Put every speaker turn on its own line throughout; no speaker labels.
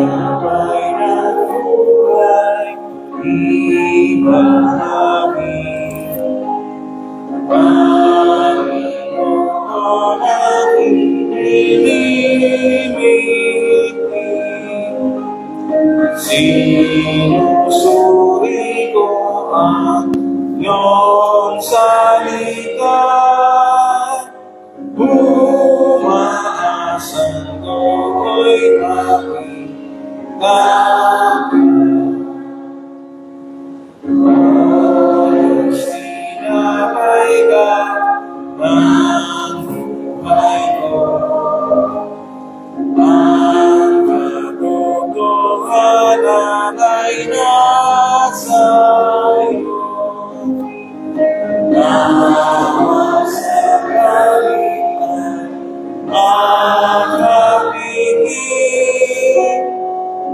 sinabay na buhay, ibahagi. Panginoon ang iniibig, sinusuri ko ang iyong salita, umaasang ko'y makikita. Sinabay ka ng buhay ko, ang katotohanan ay nasa iyo. Tawag sa kaligtan, makapigil,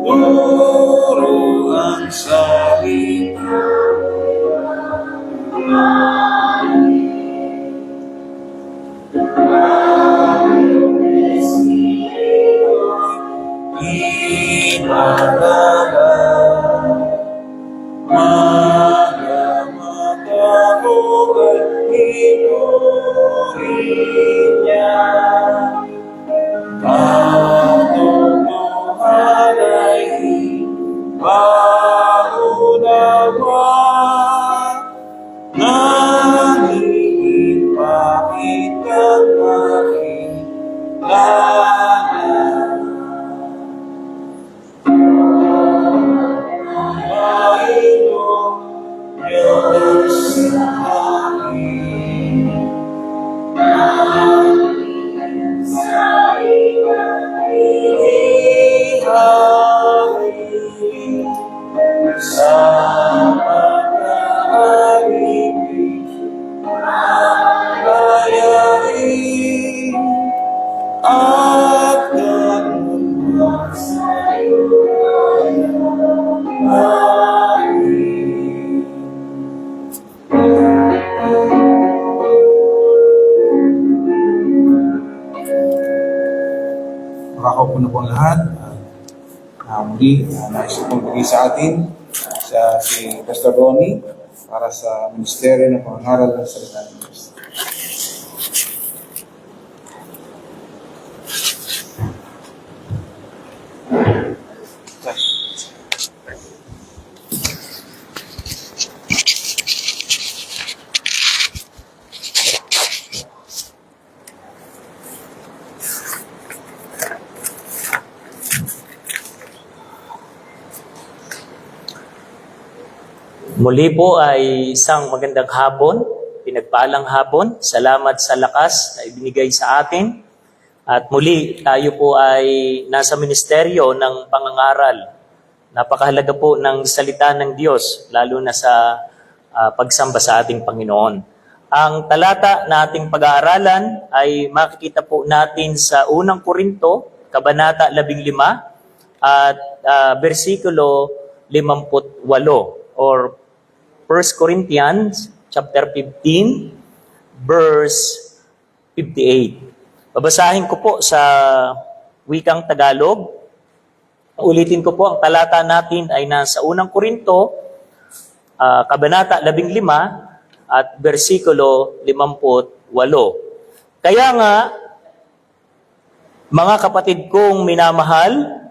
puro ang salita. Makakaw po na po ang lahat. Muli, nais pong bigay sa atin si Pastor Ronnie para sa Ministeryo ng Pangangaral ng Salita ng Diyos.
Muli po ay isang magandang hapon, pinagpalang hapon. Salamat sa lakas na ibinigay sa atin. At muli tayo po ay nasa ministeryo ng pangangaral. Napakahalaga po ng salita ng Diyos, lalo na sa pagsamba sa ating Panginoon. Ang talata na ating pag-aaralan ay makikita po natin sa unang Korinto, Kabanata 15 at versikulo 58 or 1 Corinthians chapter 15 verse 58. Babasahin ko po sa wikang Tagalog. Ulitin ko po, ang talata natin ay nasa unang Korinto, Kabanata 15 at versikulo 58. Kaya nga, mga kapatid kong minamahal,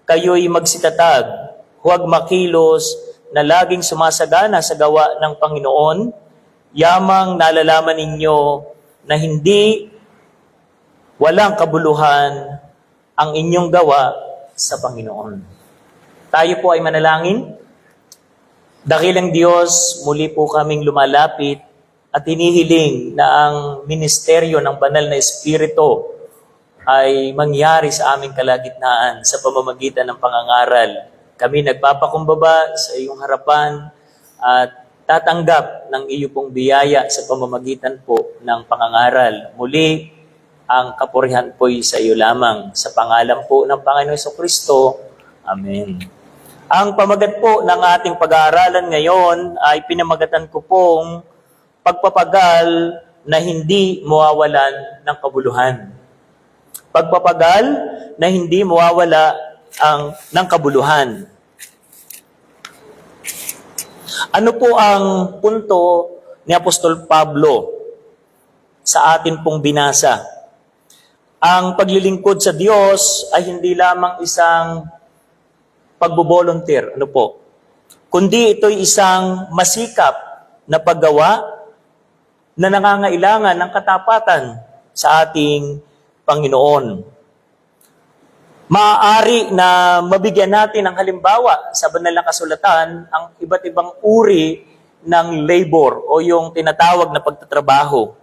kayo'y magsitatag, huwag makilos na laging sumasagana sa gawa ng Panginoon, yamang nalalaman ninyo na hindi walang kabuluhan ang inyong gawa sa Panginoon. Tayo po ay manalangin. Dakilang Diyos, muli po kaming lumalapit at hinihiling na ang ministeryo ng banal na Espiritu ay mangyari sa aming kalagitnaan sa pamamagitan ng pangangaral. Kami nagpapakumbaba sa iyong harapan at tatanggap ng iyo pong biyaya sa pamamagitan po ng pangangaral. Muli, ang kapurihan po'y sa iyo lamang. Sa pangalan po ng Panginoon Jesucristo. Amen. Ang pamagat po ng ating pag-aaralan ngayon ay pinamagatan ko pong pagpapagal na hindi mawawalan ng kabuluhan. Pagpapagal na hindi mawawala ng kabuluhan. Ano po ang punto ni Apostol Pablo sa atin pong binasa? Ang paglilingkod sa Diyos ay hindi lamang isang pagbo-volunteer, kundi ito'y isang masikap na paggawa na nangangailangan ng katapatan sa ating Panginoon. Maaari na mabigyan natin ng halimbawa sa banal na kasulatan ang iba't ibang uri ng labor o yung tinatawag na pagtatrabaho.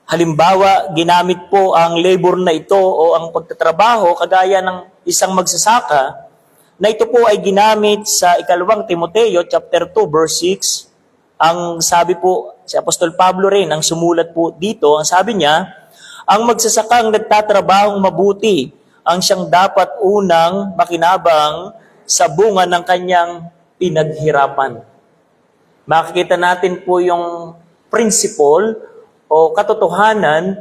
Halimbawa, ginamit po ang labor na ito o ang pagtatrabaho kagaya ng isang magsasaka na ito po ay ginamit sa 2 Timoteo chapter 2 verse 6. Ang sabi po, si Apostol Pablo rin ang sumulat po dito, ang sabi niya, ang magsasakang nagtatrabahong mabuti ang siyang dapat unang makinabang sa bunga ng kanyang pinaghirapan. Makikita natin po yung principle o katotohanan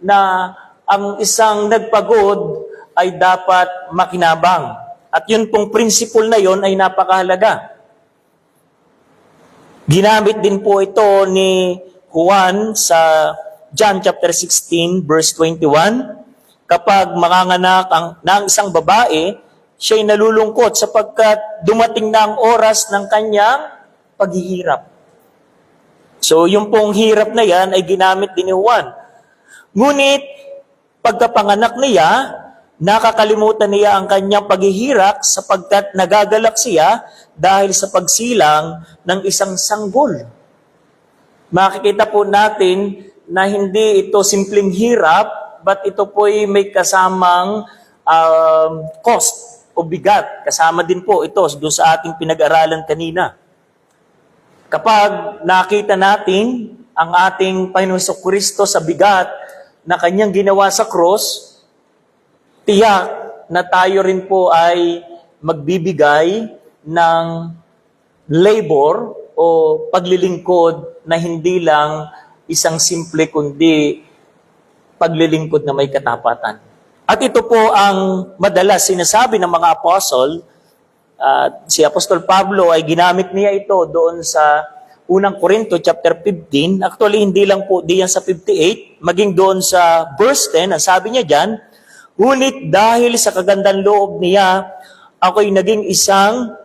na ang isang nagpagod ay dapat makinabang. At yun pong principle na yon ay napakahalaga. Ginamit din po ito ni Juan sa John chapter 16 verse 21. Kapag manganganak ng isang babae, siya'y nalulungkot sapagkat dumating na ang oras ng kanyang paghihirap. So, yung pong hirap na yan ay ginamit din ni Juan. Ngunit, pagkapanganak niya, nakakalimutan niya ang kanyang paghihirap sapagkat nagagalak siya dahil sa pagsilang ng isang sanggol. Makikita po natin na hindi ito simpleng hirap, but ito po'y may kasamang cost o bigat. Kasama din po ito doon sa ating pinag-aralan kanina. Kapag nakita natin ang ating Panginoon Kristo sa bigat na kanyang ginawa sa cross, tiyak na tayo rin po ay magbibigay ng labor o paglilingkod na hindi lang isang simple kundi paglilingkod na may katapatan. At ito po ang madalas sinasabi ng mga apostle. Si Apostol Pablo ay ginamit niya ito doon sa unang Corinto chapter 15. Actually, hindi lang po diyan sa 58, maging doon sa verse 10, ang sabi niya diyan, ngunit dahil sa kagandang loob niya, ako'y naging isang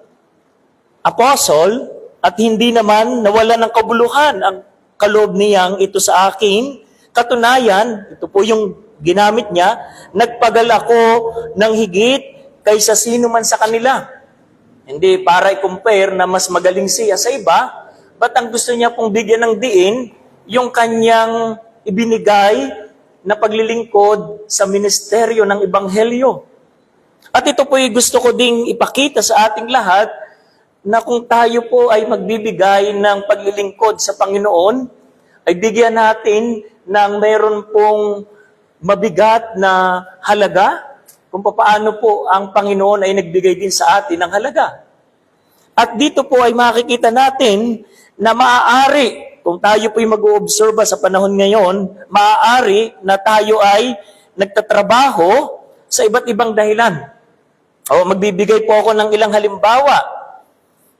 apostle at hindi naman nawala ng kabuluhan ang kaloob niyang ito sa akin. Katunayan, ito po yung ginamit niya, nagpagal ako ng higit kaysa sino man sa kanila. Hindi para i-compare na mas magaling siya sa iba, but ang gusto niya pong bigyan ng diin, yung kanyang ibinigay na paglilingkod sa ministeryo ng Ebanghelyo. At ito po yung gusto ko ding ipakita sa ating lahat, na kung tayo po ay magbibigay ng paglilingkod sa Panginoon, ay bigyan natin ng meron pong mabigat na halaga, kung paano po ang Panginoon ay nagbigay din sa atin ng halaga. At dito po ay makikita natin na maaari, kung tayo po ay mag-oobserba sa panahon ngayon, maaari na tayo ay nagtatrabaho sa iba't ibang dahilan. O magbibigay po ako ng ilang halimbawa.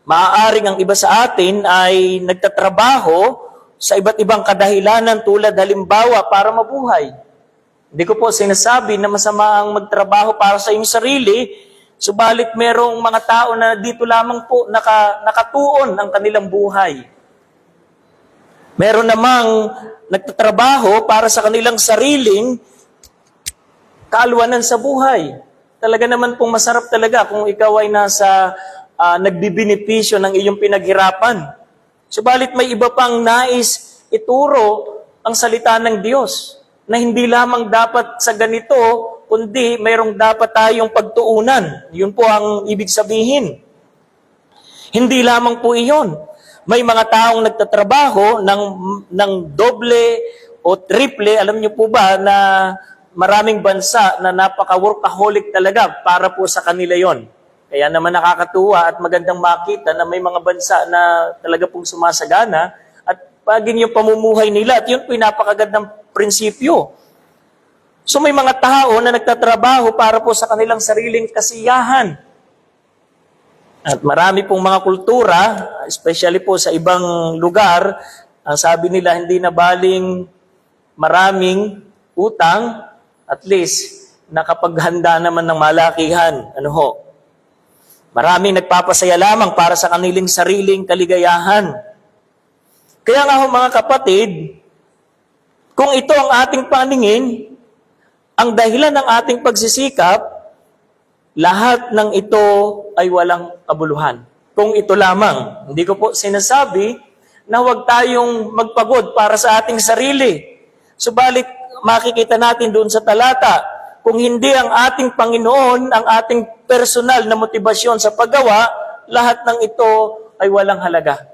Maaaring ang iba sa atin ay nagtatrabaho sa iba't ibang kadahilanan tulad halimbawa para mabuhay. Hindi ko po sinasabi na masama ang magtrabaho para sa iyong sarili, subalit merong mga tao na dito lamang po nakatuon ang kanilang buhay. Meron namang nagtatrabaho para sa kanilang sariling kaalwanan sa buhay. Talaga naman pong masarap talaga kung ikaw ay nasa nagbibenepisyo ng iyong pinaghirapan. Subalit may iba pang nais ituro ang salita ng Diyos na hindi lamang dapat sa ganito, kundi mayroong dapat tayong pagtuunan. Yun po ang ibig sabihin. Hindi lamang po iyon. May mga taong nagtatrabaho ng doble o triple. Alam niyo po ba na maraming bansa na napaka-workaholic talaga para po sa kanila yon. Kaya naman nakakatuwa at magandang makita na may mga bansa na talaga pong sumasagana at paging yung pamumuhay nila at yun po yung napakagandang prinsipyo. So may mga tao na nagtatrabaho para po sa kanilang sariling kasiyahan. At marami pong mga kultura, especially po sa ibang lugar, ang sabi nila hindi na baling maraming utang, at least nakapaghanda naman ng malakihan. Ano ho? Maraming nagpapasaya lamang para sa kanilang sariling kaligayahan. Kaya nga ho mga kapatid, kung ito ang ating paningin, ang dahilan ng ating pagsisikap, lahat ng ito ay walang kabuluhan. Kung ito lamang, hindi ko po sinasabi na huwag tayong magpagod para sa ating sarili. Subalit, makikita natin doon sa talata, kung hindi ang ating Panginoon, ang ating personal na motibasyon sa paggawa, lahat ng ito ay walang halaga.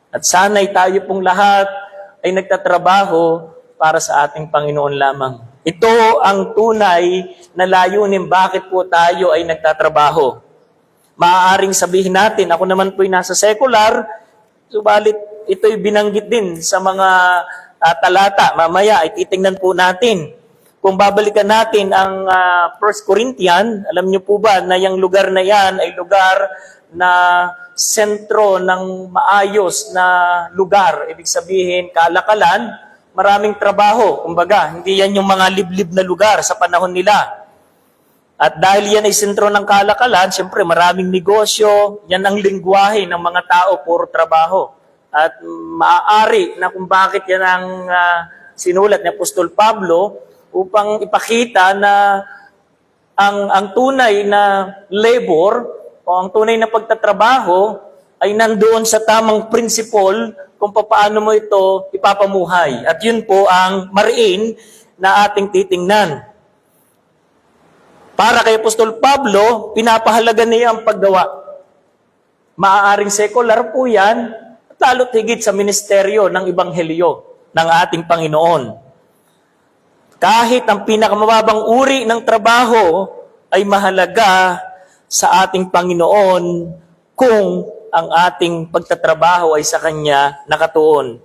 At sana'y tayo pong lahat ay nagtatrabaho para sa ating Panginoon lamang. Ito ang tunay na layunin bakit po tayo ay nagtatrabaho. Maaaring sabihin natin, ako naman po'y nasa secular, subalit ito'y binanggit din sa mga talata. Mamaya ay titingnan po natin. Kung babalikan natin ang 1 Corinthians, alam niyo po ba na yung lugar na yan ay lugar na sentro ng maayos na lugar. Ibig sabihin, kalakalan, maraming trabaho. Kumbaga, hindi yan yung mga liblib na lugar sa panahon nila. At dahil yan ay sentro ng kalakalan, siyempre maraming negosyo, yan ang lingwahe ng mga tao, puro trabaho. At maaari na kung bakit yan ang sinulat ni Apostol Pablo upang ipakita na ang tunay na labor o ang tunay na pagtatrabaho ay nandoon sa tamang principle kung paano mo ito ipapamuhay. At yun po ang mariin na ating titingnan. Para kay Apostol Pablo, pinapahalaga niya ang paggawa. Maaaring secular po yan, at lalo't higit sa ministeryo ng Ebanghelyo ng ating Panginoon. Kahit ang pinakamababang uri ng trabaho ay mahalaga sa ating Panginoon kung ang ating pagtatrabaho ay sa Kanya nakatuon.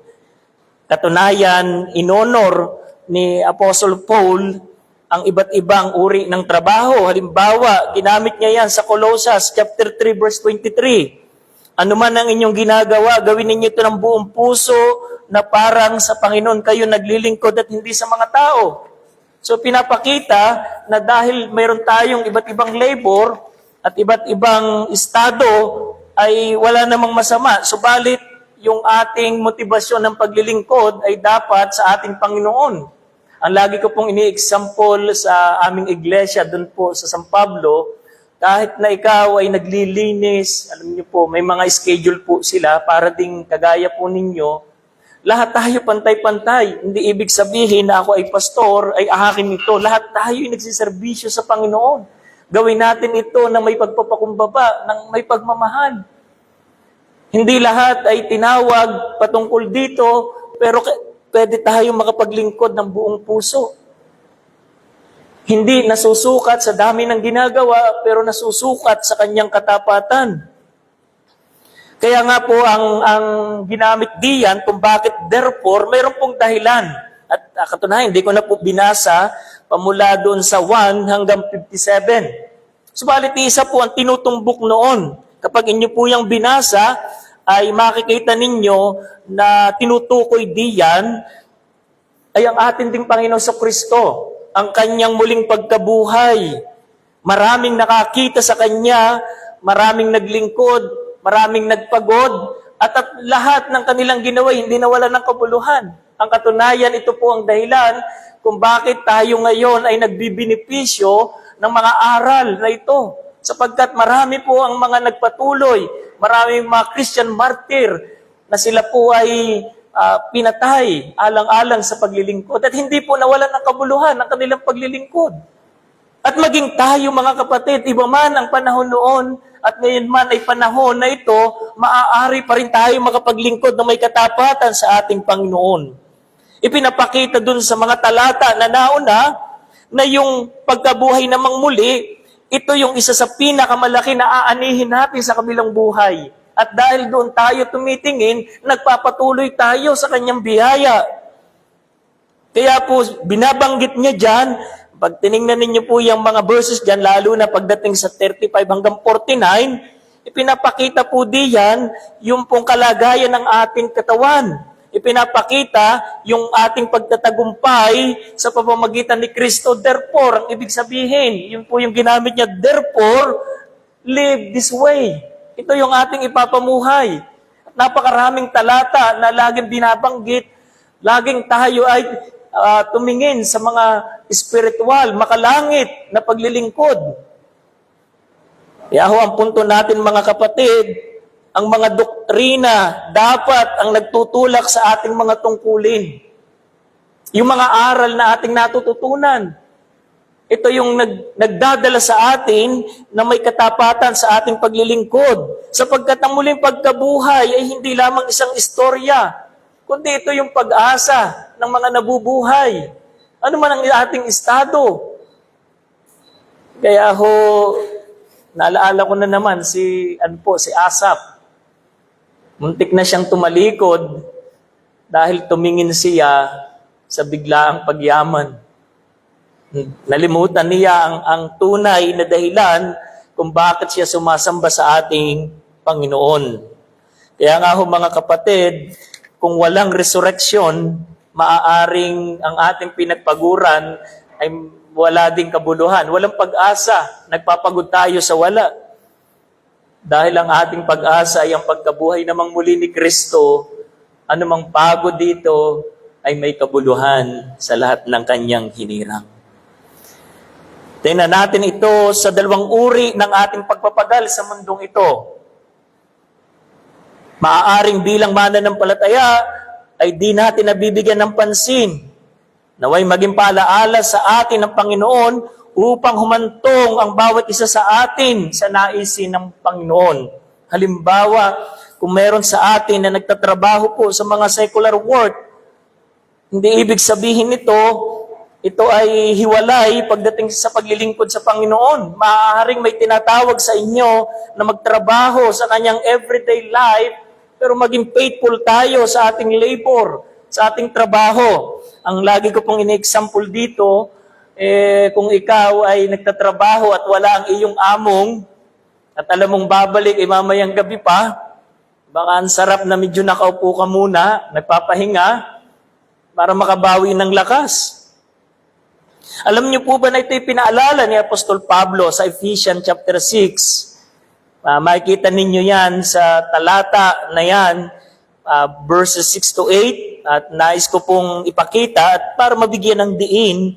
Katunayan, inonor ni Apostle Paul ang iba't ibang uri ng trabaho. Halimbawa, ginamit niya yan sa Colossus chapter 3 verse 23. Ano man ang inyong ginagawa, gawin ninyo ito ng buong puso na parang sa Panginoon kayo naglilingkod at hindi sa mga tao. So pinapakita na dahil mayroon tayong iba't ibang labor at iba't ibang estado, ay wala namang masama. Subalit, yung ating motibasyon ng paglilingkod ay dapat sa ating Panginoon. Ang lagi ko pong ini-example sa aming iglesia doon po sa San Pablo, kahit na ikaw ay naglilinis, alam niyo po, may mga schedule po sila para ding kagaya po ninyo, lahat tayo pantay-pantay. Hindi ibig sabihin na ako ay pastor, ay akin ito. Lahat tayo ay nagsiservisyo sa Panginoon. Gawin natin ito na may pagpapakumbaba, ng may pagmamahal. Hindi lahat ay tinawag patungkol dito, pero pwede tayo makapaglingkod ng buong puso. Hindi nasusukat sa dami ng ginagawa, pero nasusukat sa kanyang katapatan. Kaya nga po ang ginamit diyan kung bakit therefore, mayroon pong dahilan. At katunayan, hindi ko na po binasa pamula doon sa 1 hanggang 57. Subalit isa po ang tinutumbok noon. Kapag inyo po yung binasa, ay makikita ninyo na tinutukoy diyan ay ang ating ding Panginoon sa Kristo, ang kanyang muling pagkabuhay. Maraming nakakita sa kanya, maraming naglingkod, maraming nagpagod, at lahat ng kanilang ginawa hindi nawala ng kabuluhan. Ang katunayan, ito po ang dahilan kung bakit tayo ngayon ay nagbibinipisyo ng mga aral na ito. Sapagkat marami po ang mga nagpatuloy, maraming mga Christian martyr na sila po ay pinatay alang-alang sa paglilingkod at hindi po nawalan ng kabuluhan ng kanilang paglilingkod. At maging tayo mga kapatid, iba man ang panahon noon at ngayon man ay panahon na ito, maaari pa rin tayo makapaglingkod na may katapatan sa ating Panginoon. Ipinapakita dun sa mga talata na nauna na yung pagkabuhay namang muli, ito yung isa sa pinakamalaki na aanihin natin sa kabilang buhay. At dahil doon tayo tumitingin, nagpapatuloy tayo sa kanyang biyaya. Kaya po, binabanggit niya dyan, pag tinignan ninyo po yung mga verses dyan, lalo na pagdating sa 35 hanggang 49, ipinapakita po diyan yung pong kalagayan ng ating katawan. Ipinapakita yung ating pagtatagumpay sa pamamagitan ni Kristo. Therefore, ang ibig sabihin, yun po yung ginamit niya, therefore, live this way. Ito yung ating ipapamuhay. At napakaraming talata na laging binabanggit, laging tayo ay tumingin sa mga spiritual, makalangit na paglilingkod. Kaya ho, ang punto natin mga kapatid, ang mga doktrina dapat ang nagtutulak sa ating mga tungkulin. Yung mga aral na ating natututunan. Ito yung nagdadala sa atin na may katapatan sa ating paglilingkod. Sapagkat ang muling pagkabuhay ay hindi lamang isang istorya, kundi ito yung pag-asa ng mga nabubuhay. Ano man ang ating estado. Kaya ho, naalaala ko na naman si Asap. Muntik na siyang tumalikod dahil tumingin siya sa biglaang pagyaman. Nalimutan niya ang tunay na dahilan kung bakit siya sumasamba sa ating Panginoon. Kaya nga ho mga kapatid, kung walang resurrection, maaaring ang ating pinagpaguran ay wala ding kabuluhan. Walang pag-asa. Nagpapagod tayo sa wala. Dahil ang ating pag-asa ay ang pagkabuhay namang muli ni Kristo, anumang pagod dito ay may kabuluhan sa lahat ng kanyang hinirang. Tingnan natin ito sa dalawang uri ng ating pagpapagal sa mundong ito. Maaaring bilang mananampalataya ay di natin nabibigyan ng pansin. Naway maging paalaala sa atin ng Panginoon upang humantong ang bawat isa sa atin sa naisin ng Panginoon. Halimbawa, kung meron sa atin na nagtatrabaho po sa mga secular work, hindi ibig sabihin nito, ito ay hiwalay pagdating sa paglilingkod sa Panginoon. Maaaring may tinatawag sa inyo na magtrabaho sa kanyang everyday life, pero maging faithful tayo sa ating labor, sa ating trabaho. Ang lagi ko pong ine-example dito, kung ikaw ay nagtatrabaho at wala ang iyong among, at alam mong babalik mamayang gabi pa, baka ang sarap na medyo nakaupo ka muna, nagpapahinga, para makabawi ng lakas. Alam niyo po ba na ito'y pinaalala ni Apostol Pablo sa Ephesians chapter 6? Makikita ninyo yan sa talata na yan, verses 6 to 8, at nais ko pong ipakita at para mabigyan ng diin.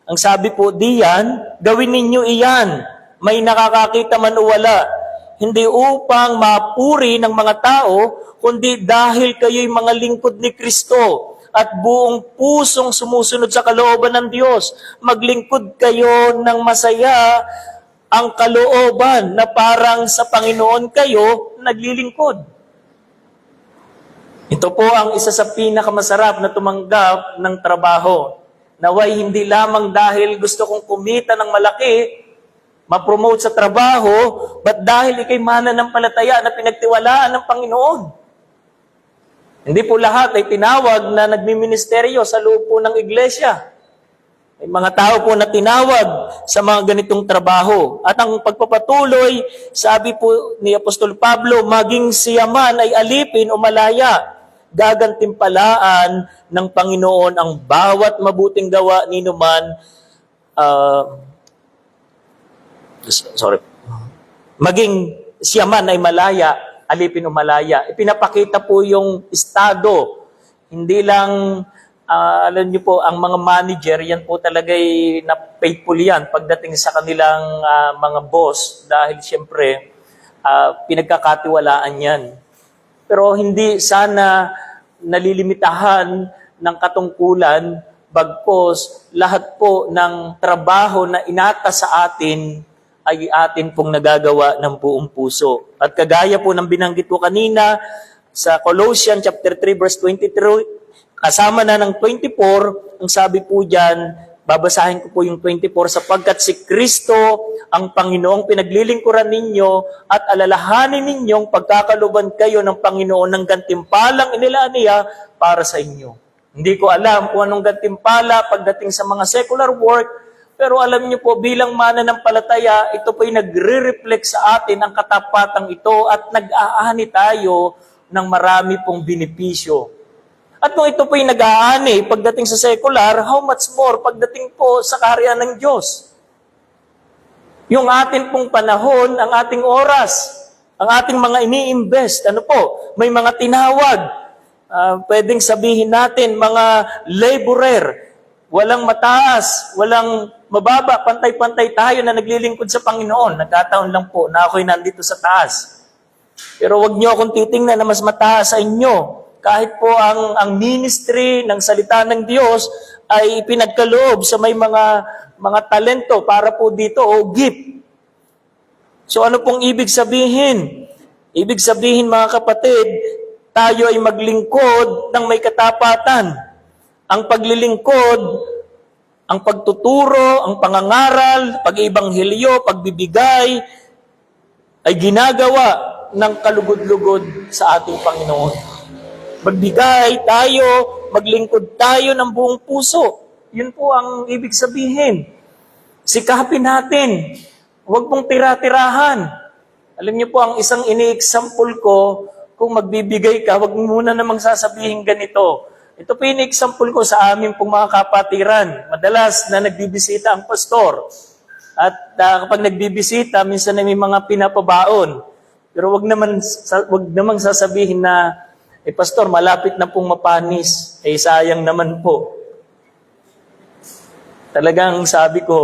Ang sabi po diyan, gawin ninyo iyan, may nakakakita man o wala, hindi upang mapuri ng mga tao, kundi dahil kayo'y mga lingkod ni Kristo at buong pusong sumusunod sa kalooban ng Diyos. Maglingkod kayo ng masaya ang kalooban na parang sa Panginoon kayo naglilingkod. Ito po ang isa sa pinakamasarap na tumanggap ng trabaho. Naway hindi lamang dahil gusto kong kumita ng malaki, ma-promote sa trabaho, but dahil ikay mananampalataya na pinagtiwalaan ng Panginoon. Hindi po lahat ay tinawag na nagmiministeryo sa loob po ng iglesia. May mga tao po na tinawag sa mga ganitong trabaho. At ang pagpapatuloy, sabi po ni Apostol Pablo, maging siya man ay alipin o malaya, gagantimpalaan ng Panginoon ang bawat mabuting gawa ninuman. Maging siya man ay malaya, alipin o malaya. Ipinapakita po yung estado. Hindi lang, alam niyo po, ang mga manager, yan po talaga'y na faithful yan pagdating sa kanilang mga boss. Dahil siyempre, pinagkakatiwalaan yan. Pero hindi sana nalilimitahan ng katungkulan, bagkos lahat po ng trabaho na inata sa atin ay atin pong nagagawa ng buong puso. At kagaya po ng binanggit ko kanina sa Colossians chapter 3 verse 23, kasama na ng 24, ang sabi po diyan, babasahin ko po yung 24, sapagkat si Kristo ang Panginoong pinaglilingkuran ninyo at alalahanin ninyong pagkakaluban kayo ng Panginoon ng gantimpalang inilaan niya para sa inyo. Hindi ko alam kung anong gantimpala pagdating sa mga secular work, pero alam niyo po, bilang mananampalataya, ito po'y nagre-reflect sa atin ang katapatang ito at nag-aani tayo ng marami pong benepisyo. At kung ito po'y nag-aani pagdating sa secular, how much more pagdating po sa kaharian ng Diyos? Yung atin pong panahon, ang ating oras, ang ating mga ini-invest, ano po, may mga tinawag, pwedeng sabihin natin, mga laborer, walang mataas, walang mababa, pantay-pantay tayo na naglilingkod sa Panginoon. Nagkataon lang po na ako'y nandito sa taas. Pero wag niyo akong titingnan na mas mataas sa inyo. Kahit po ang ministry ng salita ng Diyos ay pinagkaloob sa may mga talento para po dito o gift. So ano pong ibig sabihin? Ibig sabihin mga kapatid, tayo ay maglingkod ng may katapatan. Ang paglilingkod, ang pagtuturo, ang pangangaral, pag-ibanghilyo, pagbibigay, ay ginagawa ng kalugod-lugod sa ating Panginoon. Magbigay tayo, maglingkod tayo ng buong puso. Yun po ang ibig sabihin. Sikapin natin. Huwag mong tira-tirahan. Alam niyo po, ang isang ini-example ko, kung magbibigay ka, huwag muna namang sasabihin ganito. Ito po yung example ko sa amin pong mga kapatiran. Madalas na nagbibisita ang pastor. At kapag nagbibisita, minsan na may mga pinapabaon. Pero wag namang sasabihin na, pastor, malapit na pong mapanis. Sayang naman po. Talagang sabi ko,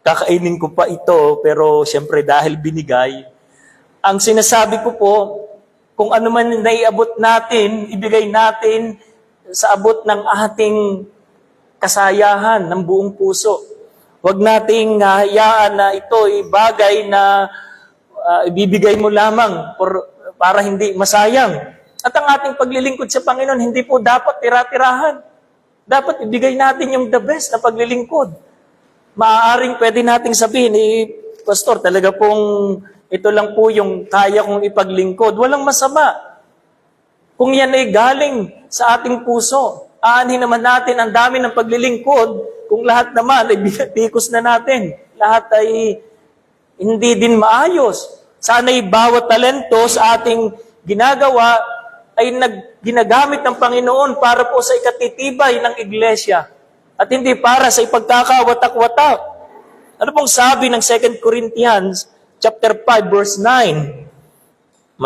kakainin ko pa ito, pero siyempre dahil binigay. Ang sinasabi ko po, kung ano man naiabot natin, ibigay natin sa abot ng ating kasayahan ng buong puso. Huwag nating hayaan na ito ay bagay na ibibigay mo lamang para hindi masayang. At ang ating paglilingkod sa Panginoon, hindi po dapat tira-tirahan. Dapat ibigay natin yung the best na paglilingkod. Maaaring pwede nating sabihin, pastor, talaga pong ito lang po yung kaya kong ipaglingkod. Walang masama. Kung yan ay galing sa ating puso, aanhin naman natin ang dami ng paglilingkod, kung lahat naman ay bikos na natin. Lahat ay hindi din maayos. Sana'y bawat talento sa ating ginagawa ay ginagamit ng Panginoon para po sa ikatitibay ng iglesia at hindi para sa ipagkakawatak-watak. Ano pong sabi ng 2 Corinthians chapter 5 verse 9?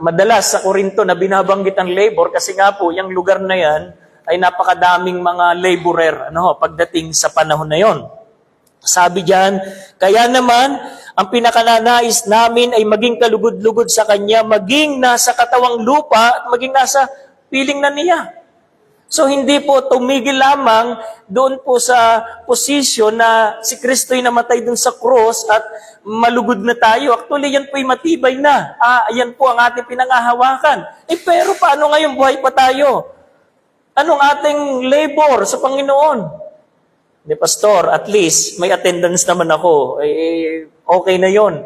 Madalas sa Korinto na binabanggit ang labor kasi nga po yung lugar na yan ay napakadaming mga laborer pagdating sa panahon na yon. Sabi diyan, kaya naman ang pinakananais namin ay maging kalugod-lugod sa Kanya, maging nasa katawang lupa at maging nasa piling na niya. So hindi po tumigil lamang doon po sa posisyon na si Kristo'y namatay doon sa cross at malugod na tayo. Actually, yan po'y matibay na. Yan po ang ating pinangahawakan. Pero paano ngayon buhay pa tayo? Anong ating labor sa Panginoon? Pastor, at least may attendance naman ako. Okay na yon.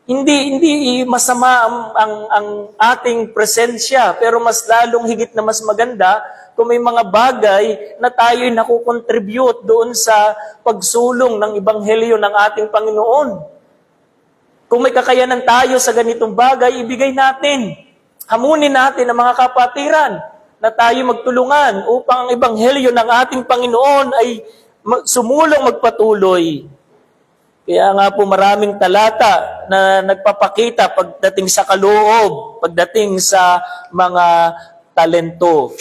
Hindi masama ang ating presensya, pero mas lalong higit na mas maganda kung may mga bagay na tayo'y nakukontribute doon sa pagsulong ng Ebanghelyo ng ating Panginoon. Kung may kakayanan tayo sa ganitong bagay, ibigay natin. Hamunin natin ang mga kapatiran na tayo magtulungan upang ang Ebanghelyo ng ating Panginoon ay sumulong magpatuloy. Kaya nga po maraming talata na nagpapakita pagdating sa kaloob, pagdating sa mga talento.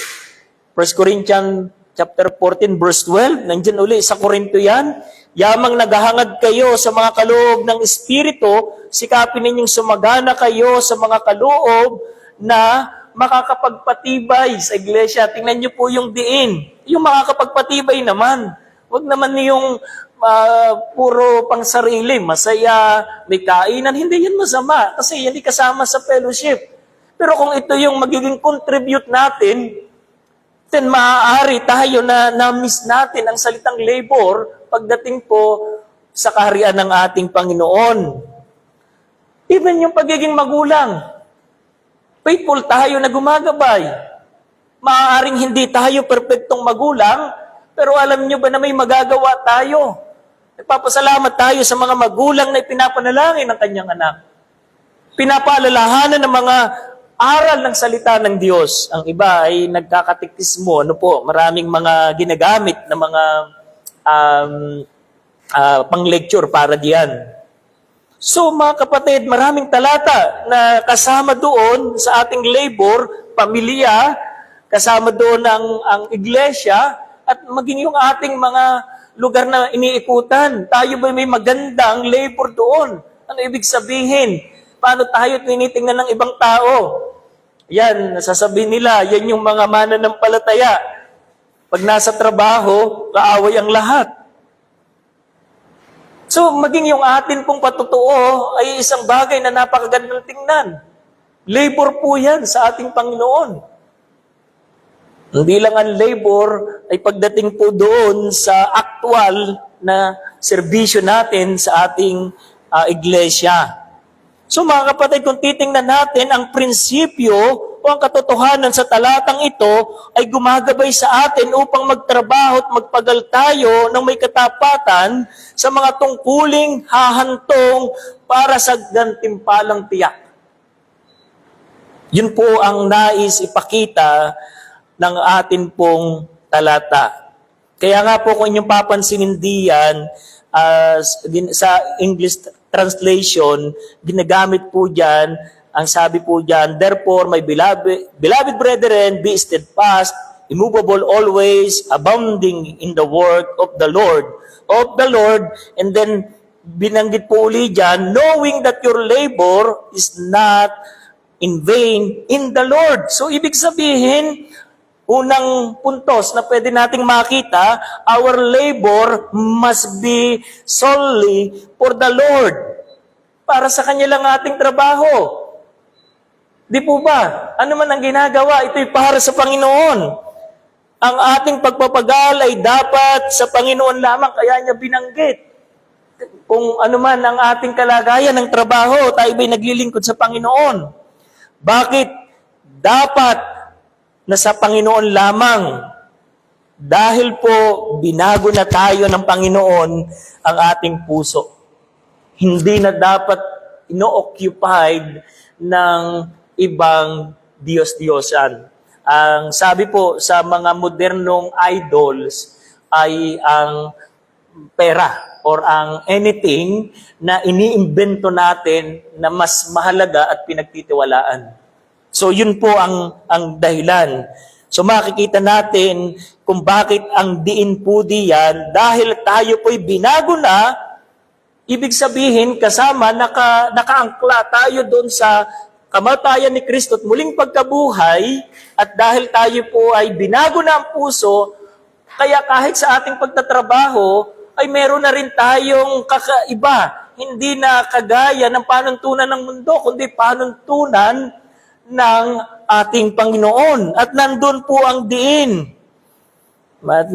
1 Corinthians chapter 14 verse 12, nandiyan uli sa Korinto yan, yamang naghahangad kayo sa mga kaloob ng Espiritu, sikapin ninyong sumagana kayo sa mga kaloob na makakapagpatibay sa iglesia. Tingnan niyo po yung diin. Yung makakapagpatibay naman. Huwag naman yung puro pang sarili, masaya, may kainan. Hindi yan masama kasi hindi kasama sa fellowship. Pero kung ito yung magiging contribute natin, then maaari tayo na na-miss natin ang salitang labor pagdating po sa kaharian ng ating Panginoon. Even yung pagiging magulang, faithful tayo na gumagabay. Maaaring hindi tayo perpektong magulang, pero alam nyo ba na may magagawa tayo? Nagpapasalamat tayo sa mga magulang na ipinapanalangin ng kanyang anak. Pinapaalalahanan ng mga aral ng salita ng Diyos. Ang iba ay nagkakatikismo, maraming mga ginagamit na mga pang-lecture para diyan. So mga kapatid, maraming talata na kasama doon sa ating labor, pamilya, kasama doon ang iglesia, at maging yung ating mga lugar na iniikutan. Tayo ba may magandang labor doon? Ano ibig sabihin? Paano tayo tinitingnan ng ibang tao? Yan, nasasabihin nila, yan yung mga mananampalataya. Pag nasa trabaho, kaaway ang lahat. So, maging yung atin pong patutuo ay isang bagay na napakagandang tingnan. Labor po yan sa ating Panginoon. Hindi lang ang labor ay pagdating po doon sa aktual na serbisyo natin sa ating iglesia. So mga kapatid, kung titingnan natin, ang prinsipyo o ang katotohanan sa talatang ito ay gumagabay sa atin upang magtrabaho at magpagal tayo ng may katapatan sa mga tungkuling hahantong para sa gantimpalang tiyak. Yun po ang nais ipakita ng atin pong talata. Kaya nga po kung inyong papansinin diyan, sa English translation, ginagamit po dyan, ang sabi po dyan, therefore, my beloved brethren, be steadfast, immovable always, abounding in the work of the Lord, and then binanggit po uli dyan, knowing that your labor is not in vain in the Lord. So, ibig sabihin, unang puntos na pwede nating makita, our labor must be solely for the Lord. Para sa Kanya lang ating trabaho. Di po ba? Ano man ang ginagawa, ito'y para sa Panginoon. Ang ating pagpapagal ay dapat sa Panginoon lamang, kaya niya binanggit. Kung ano man ang ating kalagayan ng trabaho, tayo ba'y naglilingkod sa Panginoon. Bakit? Dapat na sa Panginoon lamang. Dahil po, binago na tayo ng Panginoon ang ating puso. Hindi na dapat ino-occupied ng ibang Diyos-Diyosan. Ang sabi po sa mga modernong idols ay ang pera or ang anything na iniimbento natin na mas mahalaga at pinagtitiwalaan. So yun po ang dahilan. So makikita natin kung bakit ang diin po diyan, dahil tayo po'y binago na, ibig sabihin kasama nakaangkla tayo doon sa kamatayan ni Kristo at muling pagkabuhay, at dahil tayo po ay binago na ang puso, kaya kahit sa ating pagtatrabaho ay meron na rin tayong kakaiba. Hindi na kagaya ng panuntunan ng mundo, kundi panuntunan ng ating Panginoon. At nandun po ang diin. At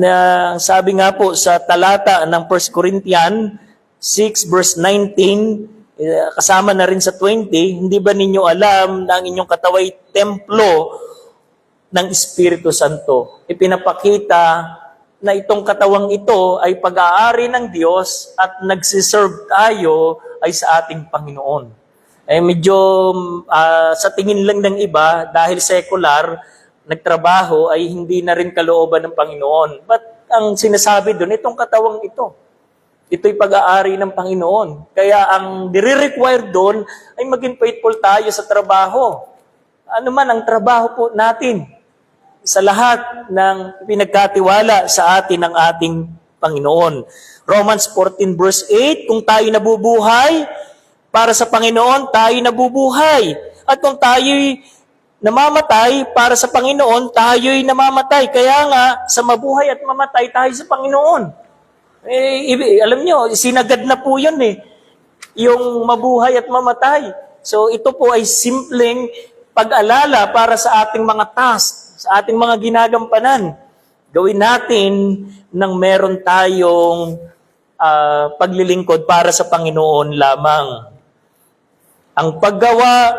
sabi nga po sa talata ng 1 Corinthians 6 verse 19, kasama na rin sa 20, hindi ba ninyo alam na ang inyong kataway templo ng Espiritu Santo? Ipinapakita na itong katawang ito ay pag-aari ng Diyos at nagsiserve tayo ay sa ating Panginoon. Medyo sa tingin lang ng iba, dahil secular, nagtrabaho ay hindi na rin kalooban ng Panginoon. But ang sinasabi doon, itong katawang ito'y pag-aari ng Panginoon. Kaya ang nire-require doon ay maging faithful tayo sa trabaho. Ano man ang trabaho po natin, sa lahat ng pinagkatiwala sa atin ng ating Panginoon. Romans 14 verse 8, kung tayo nabubuhay, para sa Panginoon, tayo nabubuhay. At kung tayo'y namamatay, para sa Panginoon, tayo'y namamatay. Kaya nga, sa mabuhay at mamatay, tayo sa Panginoon. Alam nyo, sinagad na po yun yung mabuhay at mamatay. So ito po ay simpleng pag-alala para sa ating mga task, sa ating mga ginagampanan. Gawin natin nang meron tayong paglilingkod para sa Panginoon lamang. Ang paggawa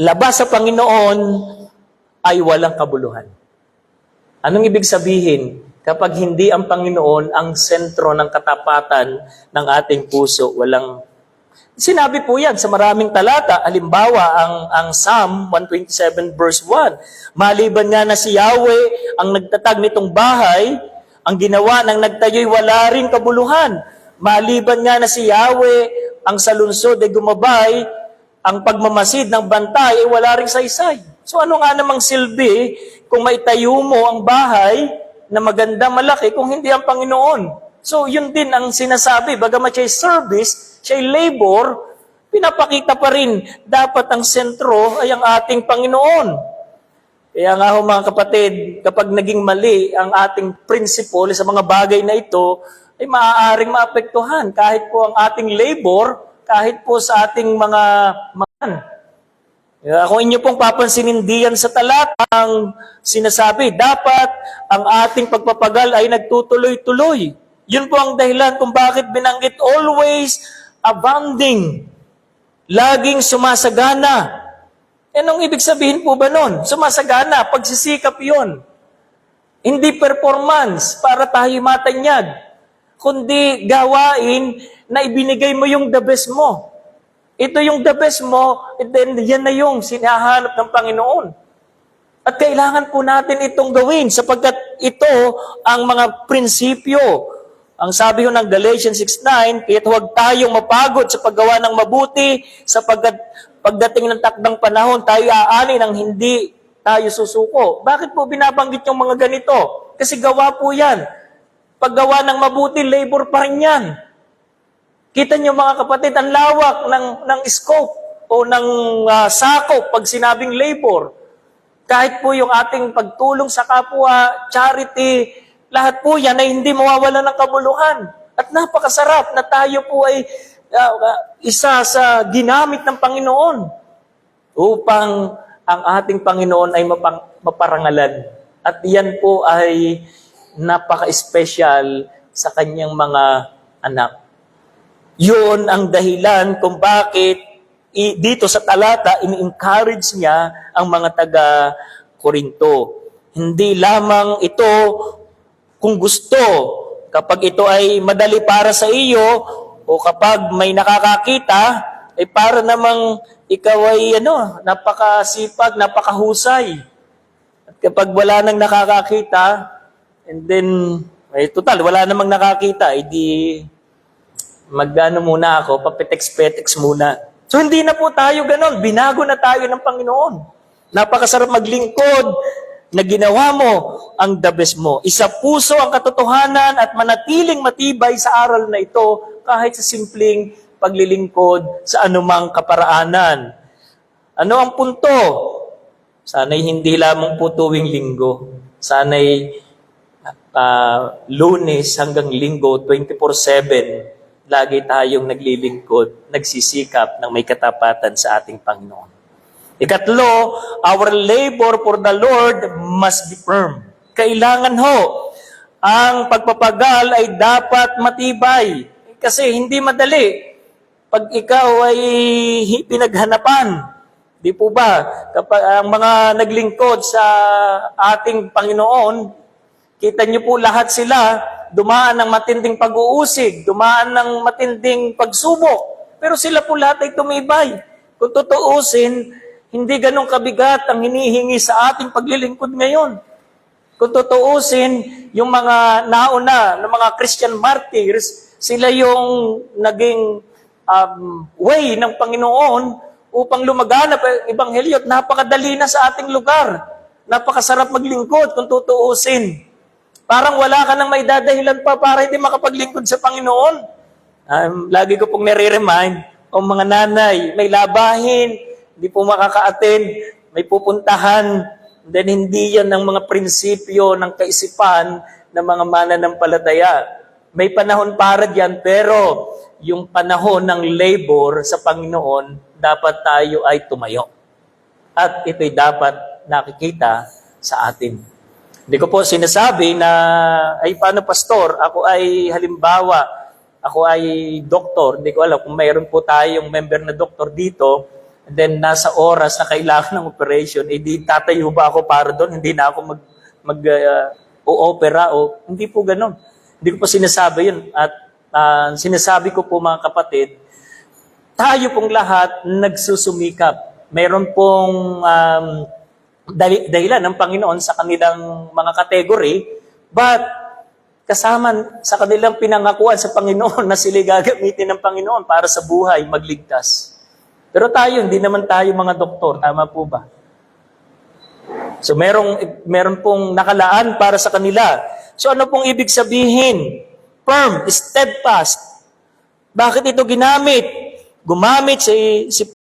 labas sa Panginoon ay walang kabuluhan. Anong ibig sabihin? Kapag hindi ang Panginoon ang sentro ng katapatan ng ating puso, walang... Sinabi po yan sa maraming talata. Halimbawa, ang Psalm 127 verse 1. Maliban nga na si Yahweh ang nagtatag nitong bahay, ang ginawa ng nagtayo'y wala ring kabuluhan. Maliban nga na si Yahweh ang sa lungsod ay gumabay, ang pagmamasid ng bantay ay wala ring saysay. So ano nga namang silbi kung maitayo mo ang bahay na maganda, malaki, kung hindi ang Panginoon? So yun din ang sinasabi, bagamat siya'y service, siya'y labor, pinapakita pa rin, dapat ang sentro ay ang ating Panginoon. Kaya nga ho mga kapatid, kapag naging mali ang ating principle sa mga bagay na ito, ay maaaring maapektuhan kahit po ang ating labor, kahit po sa ating mga kung inyo pong papansinin diyan sa talata, ang sinasabi, dapat ang ating pagpapagal ay nagtutuloy-tuloy. Yun po ang dahilan kung bakit binanggit always abounding. Laging sumasagana. Anong ibig sabihin po ba nun? Sumasagana, pagsisikap yun. Hindi performance para tayo matanyag, kundi gawain na ibinigay mo yung the best mo. Ito yung the best mo, then yan na yung sinahanap ng Panginoon. At kailangan po natin itong gawin sapagkat ito ang mga prinsipyo. Ang sabi ho ng Galatians 6:9, kaya't huwag tayong mapagod sa paggawa ng mabuti sapagkat pagdating ng takdang panahon, tayo aani ng hindi tayo susuko. Bakit po binabanggit yung mga ganito? Kasi gawa po yan. Paggawa ng mabuti, labor pa rin yan. Kita niyo mga kapatid, ang lawak ng scope o ng sakop pag sinabing labor. Kahit po yung ating pagtulong sa kapwa, charity, lahat po yan ay hindi mawawala ng kabuluhan. At napakasarap na tayo po ay isa sa ginamit ng Panginoon upang ang ating Panginoon ay maparangalan. At yan po ay napaka-espesyal sa kanyang mga anak. Yun ang dahilan kung bakit dito sa talata, ini-encourage niya ang mga taga-Korinto. Hindi lamang ito kung gusto, kapag ito ay madali para sa iyo, o kapag may nakakakita, ay para namang ikaw ay napakasipag, napakahusay. At kapag wala nang nakakakita, and then, total, wala namang nakakita, edi magano muna ako, papitex-petex muna. So hindi na po tayo ganon, binago na tayo ng Panginoon. Napakasarap maglingkod na ginawa mo ang the best mo. Isa puso ang katotohanan at manatiling matibay sa aral na ito kahit sa simpleng paglilingkod sa anumang kaparaanan. Ano ang punto? Sana'y hindi lamang po tuwing linggo. Sana'y Lunes hanggang linggo, 24/7, lagi tayong naglilingkod, nagsisikap ng may katapatan sa ating Panginoon. Ikatlo, our labor for the Lord must be firm. Kailangan ho, ang pagpapagal ay dapat matibay. Kasi hindi madali. Pag ikaw ay pinaghanapan, di po ba? Kapag ang mga naglingkod sa ating Panginoon, kita niyo po lahat sila, dumaan ng matinding pag-uusig, dumaan ng matinding pagsubok. Pero sila po lahat ay tumibay. Kung tutuusin, hindi ganun kabigat ang hinihingi sa ating paglilingkod ngayon. Kung tutuusin, yung mga nauna ng mga Christian martyrs, sila yung naging way ng Panginoon upang lumaganap ang ebanghelyo at napakadali na sa ating lugar. Napakasarap maglingkod kung tutuusin. Parang wala ka nang may dadahilan pa para hindi makapaglingkod sa Panginoon. Lagi ko pong nare-remind, o mga nanay, may labahin, hindi po makaka-attend, may pupuntahan, then hindi yan ang mga prinsipyo ng kaisipan ng mga mananampalataya. May panahon para diyan, pero yung panahon ng labor sa Panginoon, dapat tayo ay tumayo. At ito'y dapat nakikita sa atin. Hindi ko po sinasabi na, ay paano pastor, ako ay halimbawa, ako ay doktor, hindi ko alam kung mayroon po tayong member na doktor dito, and then nasa oras na kailangan ng operation, di tatayo ba ako para doon? Hindi na ako o-opera o hindi po ganun. Hindi ko po sinasabi yun. At sinasabi ko po mga kapatid, tayo pong lahat nagsusumikap. Meron pong dahilan ng Panginoon sa kanilang mga kategory, but kasama sa kanilang pinangakuan sa Panginoon na sila gagamitin ng Panginoon para sa buhay, magligtas. Pero tayo, hindi naman tayo mga doktor. Tama po ba? So meron pong nakalaan para sa kanila. So ano pong ibig sabihin? Firm, steadfast. Bakit ito ginamit? Gumamit si